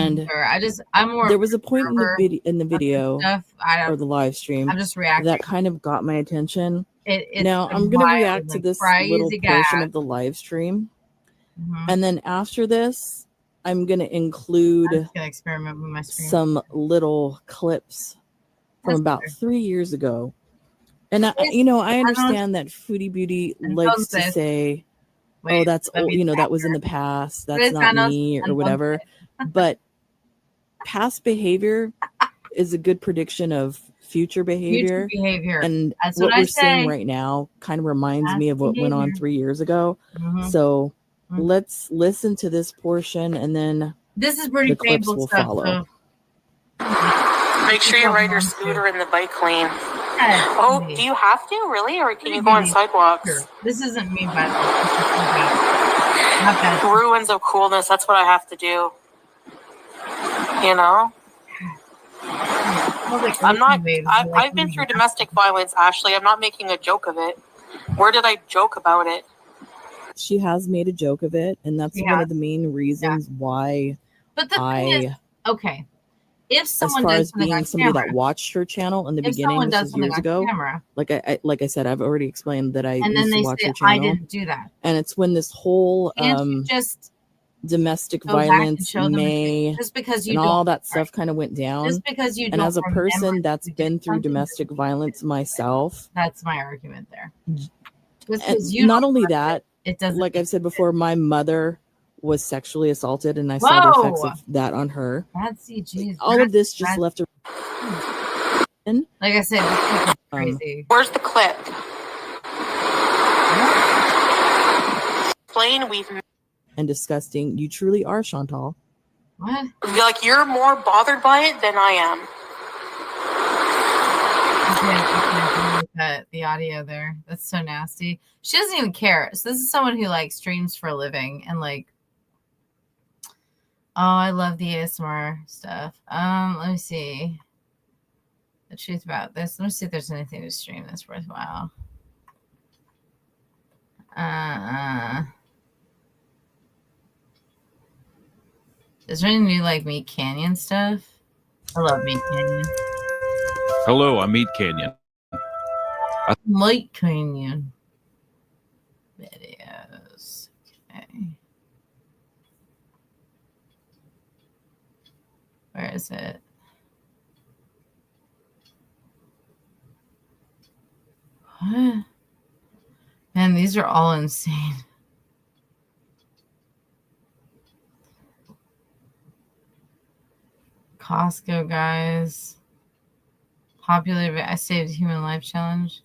And I'm more. There was a point in the video stuff, or the live stream I'm just reacting. that kind of got my attention. It's now I'm going to react to this little portion of the live stream, and then after this, I'm going to include experiment with my stream. some little clips from about 3 years ago. And I understand that Foodie Beauty likes to say, "Oh, that's old, that was in the past. That's not me," or whatever. But past behavior is a good prediction of future behavior. And that's what we're seeing right now kind of reminds me of what went on 3 years ago. So let's listen to this portion, and then this is pretty the clips will follow. Make sure you ride your scooter in the bike lane. Oh, do you have to, really? Or can you go on sidewalks? Sure. This isn't me, but ruins of coolness. That's what I have to do. I'm not. I've been through domestic violence, Ashley. I'm not making a joke of it. Where did I joke about it? She has made a joke of it, and that's one of the main reasons why. But the thing is, okay. If someone as far does as being somebody that watched her channel in the beginning, this was years ago. Like I said, I've already explained that I used to watch her channel. I didn't do that. And it's when this whole just domestic violence, just because you and all that stuff kind of went down. Just because you and as a person that's been through domestic violence myself, that's my argument there. Not only that, it doesn't. Like I've said before, my mother was sexually assaulted, and I saw the effects of that on her. All of this just left. Like I said, this is crazy. Where's the clip? Plain we've and disgusting. You truly are, Chantal. What? Like you're more bothered by it than I am. The audio there. That's so nasty. She doesn't even care. So this is someone who streams for a living and oh, I love the ASMR stuff. Let me see the truth about this. Let me see if there's anything to stream that's worthwhile. Is there any new Meat Canyon stuff? I love Meat Canyon. Hello, I'm Meat Canyon. Meat Canyon videos. Okay. Where is it? What? Man, these are all insane. Costco guys. Popular I Saved Human Life Challenge.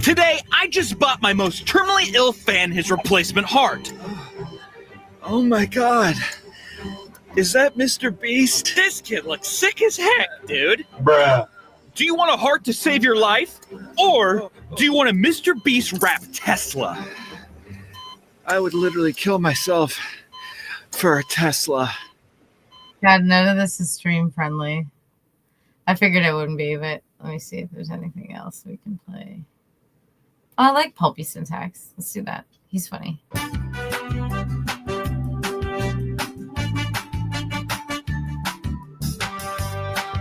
Today, I just bought my most terminally ill fan his replacement heart. Oh my god. Is that Mr. Beast? This kid looks sick as heck, dude. Bruh. Do you want a heart to save your life? Or do you want a Mr. Beast wrap Tesla? I would literally kill myself for a Tesla. God, none of this is stream friendly. I figured it wouldn't be, but let me see if there's anything else we can play. Oh, I like Pulpy Syntax. Let's do that. He's funny.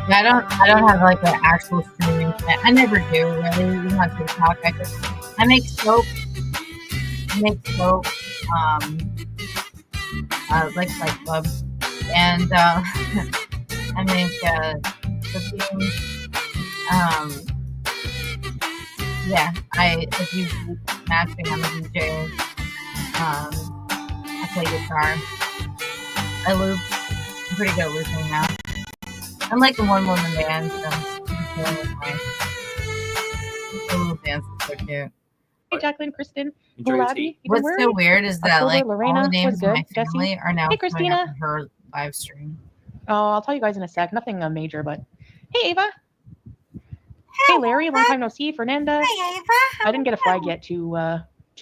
I don't have an actual streaming channel. I never do really. Even on TikTok, I make soap. Like Club, and I make cooking. Yeah, I do matching. I'm a DJ. I play guitar. I loop. I'm pretty good at looping now. I'm like a one-woman band, so the little dance is so cute. Hey, Jacqueline, Kristen, what's so weird is that Lorena, all the names of my Jesse, family are now hey, Christina. on her live stream. Oh, I'll tell you guys in a sec. Nothing major, but hey, Ava. Hey, Larry. Long time no see. Fernanda. Hey, Ava. I didn't get a flag yet. Too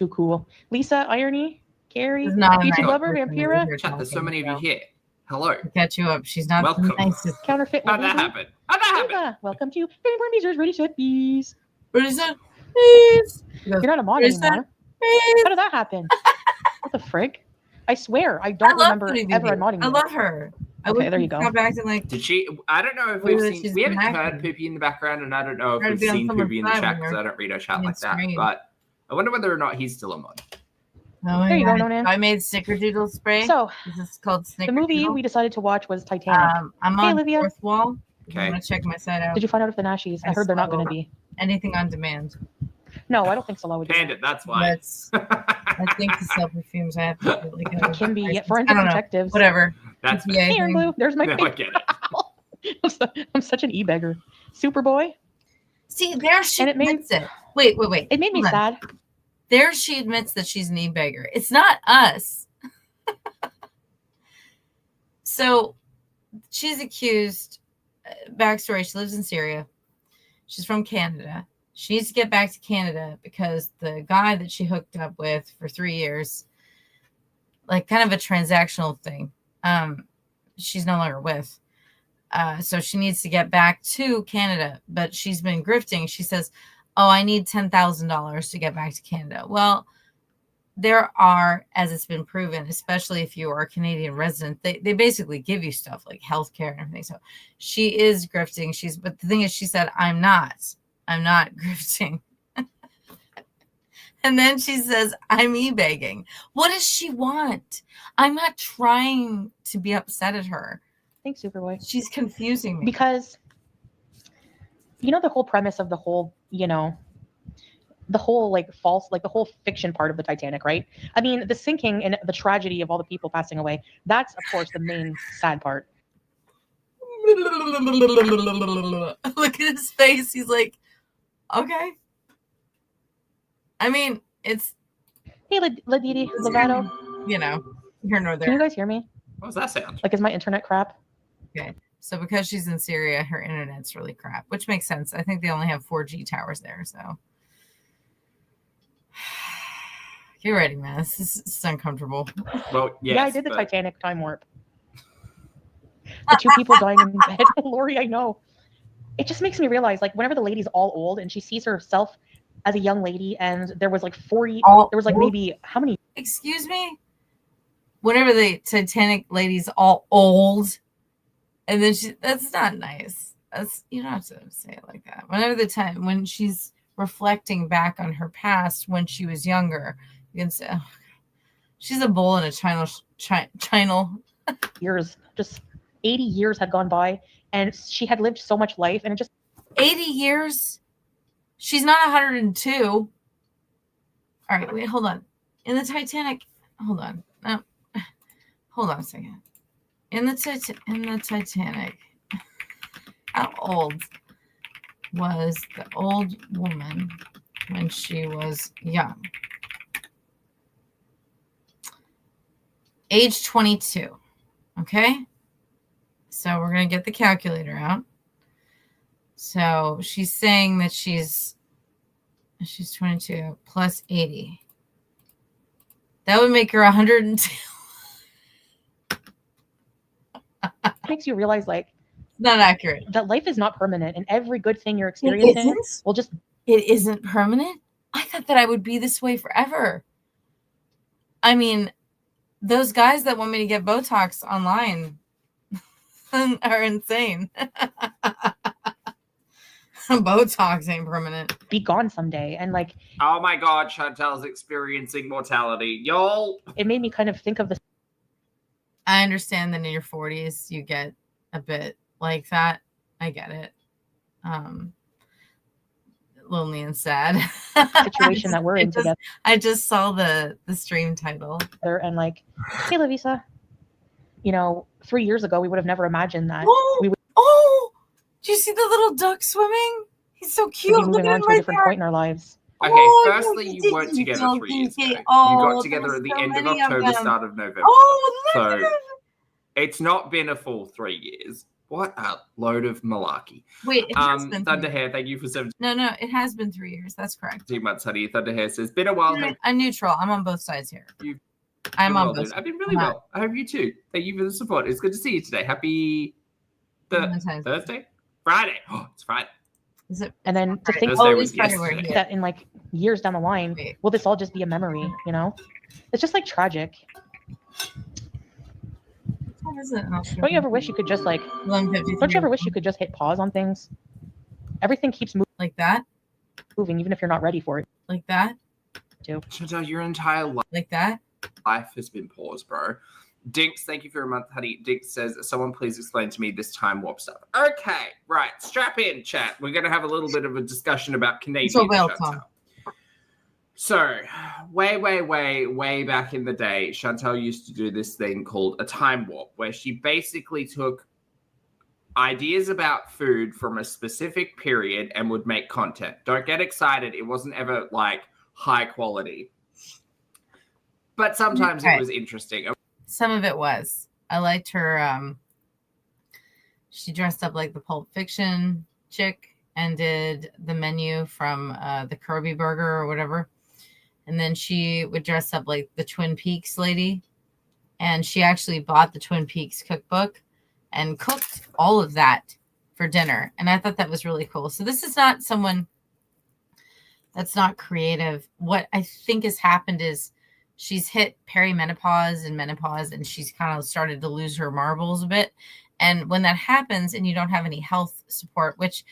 cool. Lisa, Irony, Carrie, YouTube Lover, Vampira. There's so many of you here. Hello. To catch you up. She's not welcome. The nicest. Counterfeit. How'd that happen? Ava, welcome to Fitting for Beezers. Ready, set, bees. Ready, set, bees. You're not a mod anymore. How did that happen? What the frick? I swear, I don't love remember Foodie ever Beauty. modding I you. love her. Okay, there you go. Got back to like. Did she? I don't know if Wait, we've wait, seen. she's We haven't back heard then. Poopy in the background, and I don't know if Trying to we've be on seen someone's Poopy in the side chat when because you're I don't read our chat being like that. streamed. But I wonder whether or not he's still a mod. Oh my There you go, God. Nonan. I made Snickerdoodle spray. So, This is called Snickerdoodle. the movie we decided to watch was Titanic. I'm Hey, on Olivia. Fourth Wall. Okay. I'm gonna check my site out. Did you find out if the Nashies? I heard they're not going to be. Anything on demand. No, I don't think Salah would do Panned that. it. That's why. That's. I think to sell perfumes, I have to get like a Kimby, license. forensic I don't know. detectives. Whatever. That's TPA Hey, Aaron thing. Blue, there's my no, I get it. I'm such an e-beggar. Superboy. See, there she And it made- admits it. Wait. It made me Hold on. sad. There she admits that she's an e-beggar. It's not us. So she's accused. Backstory: she lives in Syria. She's from Canada. She needs to get back to Canada because the guy that she hooked up with for 3 years, like kind of a transactional thing, she's no longer with. So she needs to get back to Canada, but she's been grifting. She says, "Oh, I need $10,000 to get back to Canada." Well, there are, as it's been proven, especially if you are a Canadian resident, they basically give you stuff like healthcare and everything. So she is grifting. But the thing is, she said, I'm not grifting. And then she says, I'm e-begging. What does she want? I'm not trying to be upset at her. Thanks, Superboy. She's confusing me. Because, the whole premise of the whole, the whole like false, like the whole fiction part of the Titanic, right? I mean, the sinking and the tragedy of all the people passing away, that's of course the main sad part. Look at his face. He's like, okay. I mean, it's, Hey, Ladidi, Lovato, here nor can you there. guys hear me? What was that sound? Like, is my internet crap? Okay. So because she's in Syria, her internet's really crap, which makes sense. I think they only have 4G towers there. So get ready, man. This is uncomfortable. Well, yes, Yeah, I did the but Titanic time warp. The two people dying in bed. Lori, I know. It just makes me realize, like, whenever the lady's all old and she sees herself as a young lady, and there was like 40, there was like maybe how many? Excuse me? Whenever the Titanic lady's all old, and then that's not nice. You don't have to say it like that. When she's reflecting back on her past when she was younger, you can say, oh, she's a bull in a china. Years, just 80 years had gone by, and she had lived so much life, and it just 80 years? She's not 102. All right, wait, hold on. In the Titanic, hold on. No, hold on a second. In the Titanic, how old was the old woman when she was young? Age 22. Okay? So we're going to get the calculator out. So she's saying that she's 22 plus 80. That would make her 102. makes you realize, like, Not accurate. that life is not permanent, and every good thing you're experiencing will just It isn't permanent? I thought that I would be this way forever. I mean, those guys that want me to get Botox online are insane. Botox ain't permanent. be gone someday. And like, oh my God, Chantel's experiencing mortality, y'all. it made me kind of think of the I understand that in your 40s you get a bit like that. I get it. Lonely and sad. situation that we're in together. I just saw the stream title. And like, hey, Lavisa, 3 years ago, we would have never imagined that we would Oh, do you see the little duck swimming? He's so cute. be Look moving at on him to a right different there. point in our lives. Okay, Oh, firstly, you weren't together 3 years ago. You Oh, got together there's at the so end of many of October, them. start of November. Oh, look at So him. it's not been a full 3 years. What a load of malarkey. Wait, it has been 3 years. Thunderhair, thank you for 17 No, it has been 3 years. That's correct. months, honey. Thunderhair says, been a while. I'm neutral. I'm on both sides here. I'm Well, on both dude. sides. I've been really I'm well. I hope you too. Thank you for the support. It's good to see you today. Happy Thursday? Friday. Oh, it's Friday. Is it? And then to think Thursday it was is Friday where yesterday. he- that in like years down the line, Wait. will this all just be a memory? It's just like tragic. What is it? Don't you ever wish you could just like? 11:53. Don't you ever wish you could just hit pause on things? Everything keeps like that, moving, even if you're not ready for it. like that, Chantal, your entire like that. life has been paused, bro. Dinks, thank you for a month, honey. Dinks says, someone please explain to me this time warp stuff. Okay, right. Strap in, chat. We're going to have a little bit of a discussion about Canadian Chantal. So, way back in the day, Chantal used to do this thing called a time warp, where she basically took ideas about food from a specific period and would make content. Don't get excited. It wasn't ever like high quality. But sometimes it was interesting. Some of it was. I liked her. She dressed up like the Pulp Fiction chick and did the menu from the Kirby Burger or whatever. And then she would dress up like the Twin Peaks lady. And she actually bought the Twin Peaks cookbook and cooked all of that for dinner. And I thought that was really cool. So this is not someone that's not creative. What I think has happened is she's hit perimenopause and menopause, and she's kind of started to lose her marbles a bit. And when that happens and you don't have any health support, which,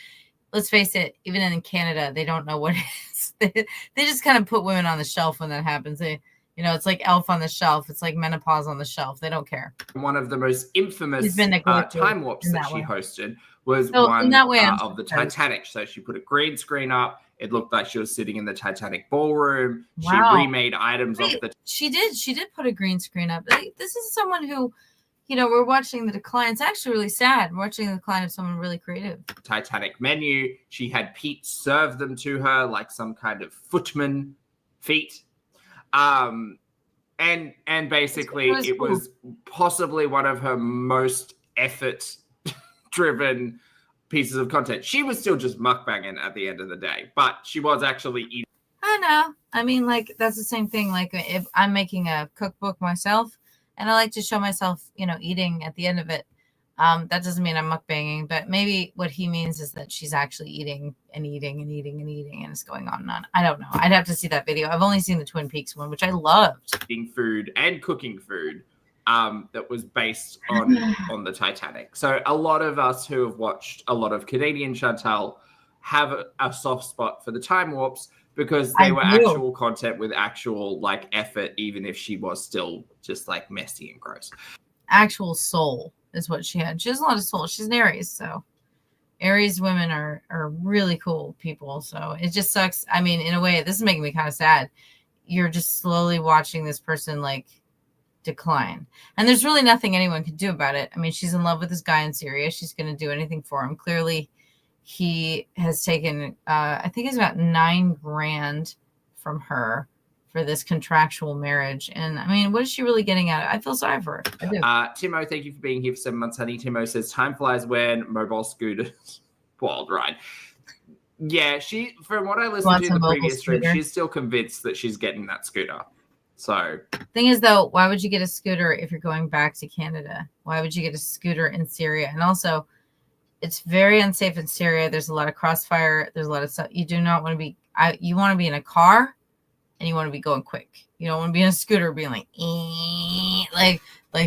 let's face it, even in Canada, they don't know what it is. They just kind of put women on the shelf when that happens. It's like Elf on the Shelf. It's like menopause on the shelf. They don't care. One of the most infamous time warps that she hosted was one of the Titanic. So she put a green screen up. It looked like she was sitting in the Titanic ballroom. Wow. She remade items off the... She did put a green screen up. This is someone who, we're watching the decline. It's actually really sad. We're watching the decline of someone really creative. Titanic menu. She had Pete serve them to her like some kind of footman feat. And basically it was possibly one of her most effort-driven pieces of content. She was still just mukbanging at the end of the day, but she was actually eating. I know. I mean, like, that's the same thing. Like, if I'm making a cookbook myself and I like to show myself, eating at the end of it, that doesn't mean I'm mukbanging, but maybe what he means is that she's actually eating and eating and eating and eating, and it's going on and on. I don't know. I'd have to see that video. I've only seen the Twin Peaks one, which I loved. Eating food and cooking food that was based on the Titanic. So a lot of us who have watched a lot of Canadian Chantal have a soft spot for the time warps because they were actual content with actual like effort, even if she was still just like messy and gross. Actual soul is what she had. She has a lot of soul. She's an Aries, so Aries women are really cool people. So it just sucks. I mean, in a way, this is making me kind of sad. You're just slowly watching this person like decline, and there's really nothing anyone can do about it. I mean, she's in love with this guy in Syria. She's going to do anything for him. Clearly, he has taken, I think it's about $9,000 from her for this contractual marriage. And I mean, what is she really getting out of it? I feel sorry for her. I do. Timo, thank you for being here for 7 months, honey. Timo says, time flies when mobile scooters. Wild ride. Yeah, she, from what I listened to in the previous stream, she's still convinced that she's getting that scooter. So, thing is, though, why would you get a scooter if you're going back to Canada? Why would you get a scooter in Syria? And also, it's very unsafe in Syria. There's a lot of crossfire. There's a lot of stuff. You do not want to be, you want to be in a car and you want to be going quick. You don't want to be in a scooter being like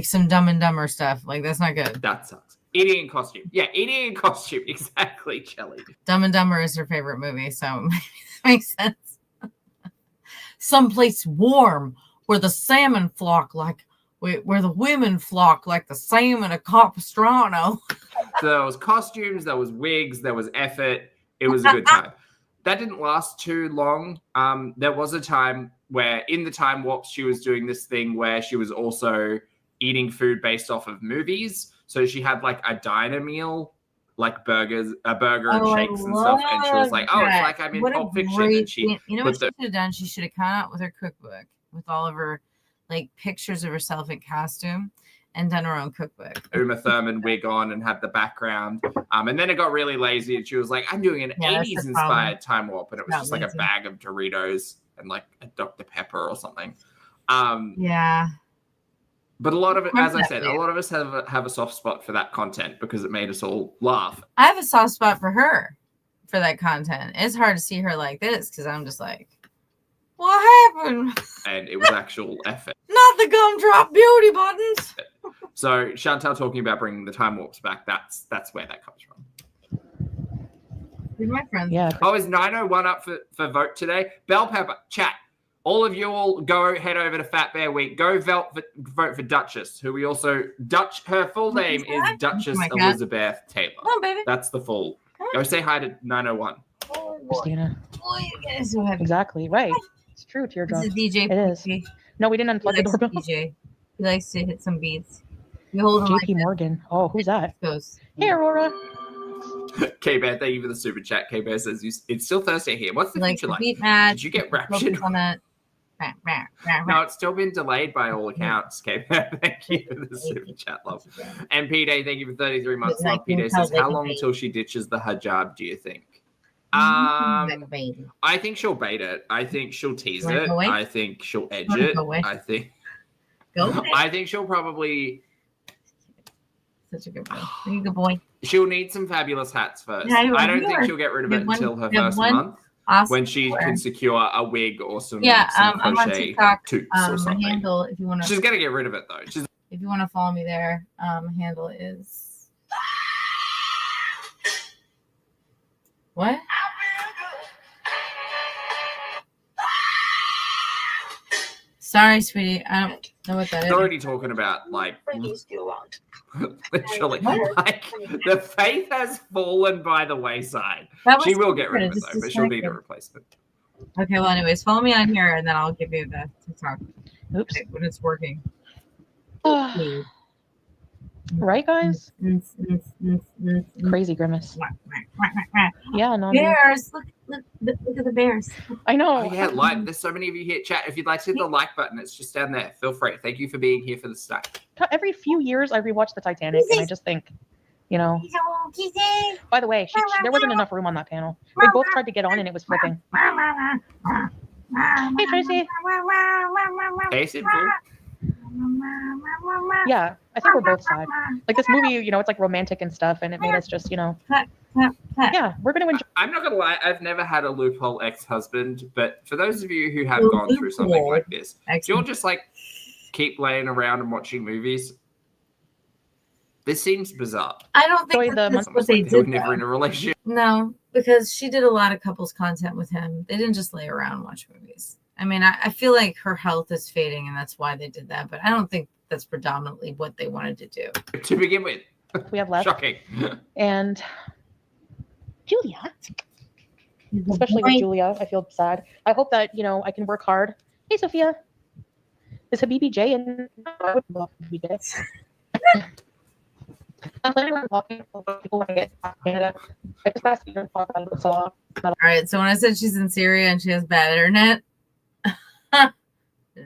some Dumb and Dumber stuff. Like, that's not good. That sucks. Eating in costume. Yeah, eating in costume. Exactly, Shelly. Dumb and Dumber is her favorite movie, so maybe that makes sense. Someplace warm where the salmon flock where the women flock like the salmon at Capistrano. So there was costumes, there was wigs, there was effort. It was a good time. That didn't last too long. There was a time where in the time warps, she was doing this thing where she was also eating food based off of movies. So she had like a diner meal, like a burger and shakes and stuff. And she was like, it's like I'm in Pulp Fiction. And she, what she should have done? She should have come out with her cookbook with all of her like pictures of herself in costume and done her own cookbook. Uma Thurman wig on and had the background. And then it got really lazy and she was like, I'm doing an 80s inspired time warp. And it was just like a bag of Doritos and like a Dr. Pepper or something. Yeah. But a lot of it, as I said, a lot of us have a soft spot for that content because it made us all laugh. I have a soft spot for her for that content. It's hard to see her like this because I'm just like, what happened? And it was actual effort. Not the the gumdrop beauty buttons. So Chantal talking about bringing the time warps back. That's where that comes from. You're my friend. Yeah. Oh, is 901 up for vote today? Bell Pepper, chat. All of you all go head over to Fat Bear Week. Go vote for Duchess, who we also her full name is Duchess Elizabeth Taylor. Come on, baby. That's the full. Go say hi to 901. Christina. Oh, you guys so happy. Exactly. Right. It's true, teardrop. This is DJ. It is. He No, we didn't unplug the likes doorbell. DJ. He likes to hit some beats. You hold him like JP Morgan. Oh, who's that? goes. Hey, Aurora. K-Bear, thank you for the super chat. K-Bear says it's still Thursday here. What's the Like future like? beat match. Did you get raptured? On it. No, it's still been delayed by all accounts. K-Bear, thank you for the super chat, love. And P-Day, thank you for 33 months, love. P-Day says, how long until she ditches the hijab, do you think? I think she'll bait it. I think she'll tease it. I think she'll edge it. I think she'll probably... Such a good boy. You're a good boy. She'll need some fabulous hats first. Yeah, I don't think she'll get rid of it until her first month. Awesome. When she can secure a wig or some, I'm on crochet TikTok. toots or My something. handle, if you want to, She's gonna get rid of it though. if you want to follow me there, handle is what? Sorry, sweetie. I don't know what that is. She's already talking about like literally like the faith has fallen by the wayside. She will get rid of it though, but she'll need a replacement. Okay, well, anyways, follow me on here, and then I'll give you the TikTok. Oops. When it's working. Right, guys? Crazy grimace. Yeah, no. Bears! Look at the bears. I know. Oh, yeah, like there's so many of you here. Chat. If you'd like to hit the like button, it's just down there. Feel free. Thank you for being here for the start. Every few years, I rewatch the Titanic, and I just think, you know. By the way, there wasn't enough room on that panel. They both tried to get on, and it was flipping. Hey, Tracy. Hey, Simple. Yeah, I think we're both sad. Like this movie, you know, it's like romantic and stuff, and it made us just, you know. Yeah, we're gonna enjoy. I'm not gonna lie, I've never had a loophole ex-husband, but for those of you who have gone through something like this, do you'll just like keep laying around and watching movies? This seems bizarre. I don't think that's what they They were did. never in a relationship. No, because she did a lot of couples content with him. They didn't just lay around and watch movies. I mean, I feel like her health is fading, and that's why they did that. But I don't think that's predominantly what they wanted to do. To begin with. We have left. Shocking. And Julia, especially with Julia, I feel sad. I hope that, you know, I can work hard. Hey, Sophia. Is Habibi J in? I would love Habibi J. I'm planning on talking to people when I get to Canada. I just asked you to talk about the song. All right. So when I said she's in Syria and she has bad internet,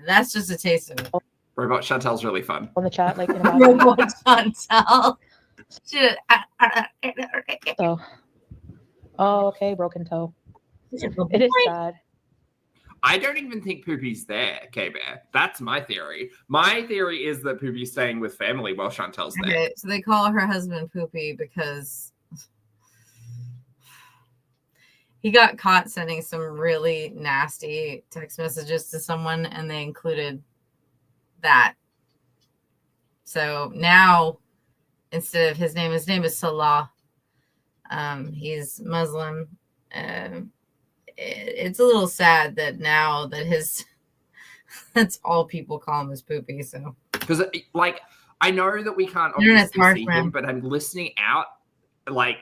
that's just a taste of it. Robot Chantel's really fun. On the chat, like in about Robot Chantel. So, oh, okay, broken toe. It is sad. I don't even think Poopy's there, K-Bear. That's my theory. My theory is that Poopy's staying with family while Chantel's there. Okay, so they call her husband Poopy because he got caught sending some really nasty text messages to someone, and they included that. So now, instead of his name is Salah. He's Muslim. It's a little sad that now that that's all people call him is Poopy. So because like I know that we can't Internet's obviously hard see for him, him. but I'm listening out. Like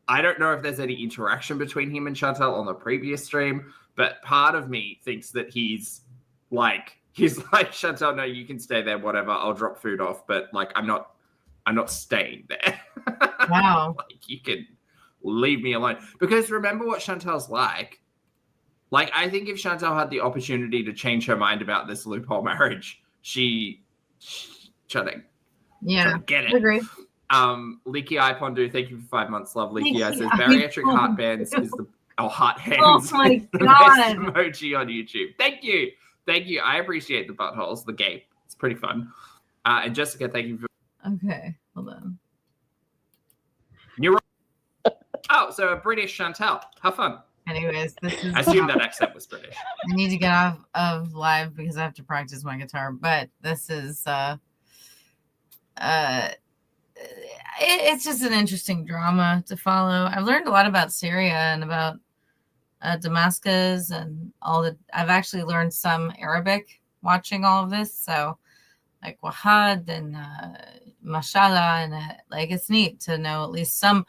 I don't know if there's any interaction between him and Chantel on the previous stream, but part of me thinks that he's like Chantel, no, you can stay there, whatever. I'll drop food off, but like I'm not staying there. wow, like you can leave me alone. Because remember what Chantel's like. Like I think if Chantel had the opportunity to change her mind about this loophole marriage, she try to get it. I agree. Leaky Eye Pondu, thank you for 5 months, love. Leaky Eye says Eye bariatric Pondu. heart bands is heart hands. Oh my is the God. best emoji on YouTube. Thank you. I appreciate the buttholes, the gape. It's pretty fun. And Jessica, thank you for Okay, hold on. You're right. Oh, so a British Chantel. How fun. Anyways, this is. I assume that accent was British. I need to get off of live because I have to practice my guitar. But this is it's just an interesting drama to follow. I've learned a lot about Syria and about Damascus and all the. I've actually learned some Arabic watching all of this. So like Wahad and Mashallah, and like it's neat to know at least some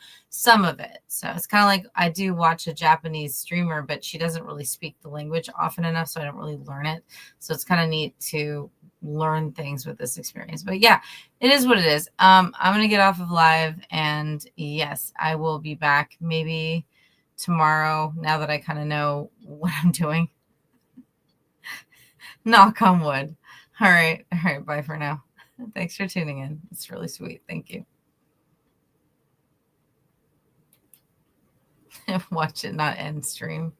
of it. So it's kind of like I do watch a Japanese streamer, but she doesn't really speak the language often enough, so I don't really learn it. So it's kind of neat to learn things with this experience. But yeah, it is what it is. I'm gonna get off of live, and yes, I will be back maybe tomorrow now that I kind of know what I'm doing. Knock on wood. All right, bye for now. Thanks for tuning in. It's really sweet. Thank you. Watch it not end stream.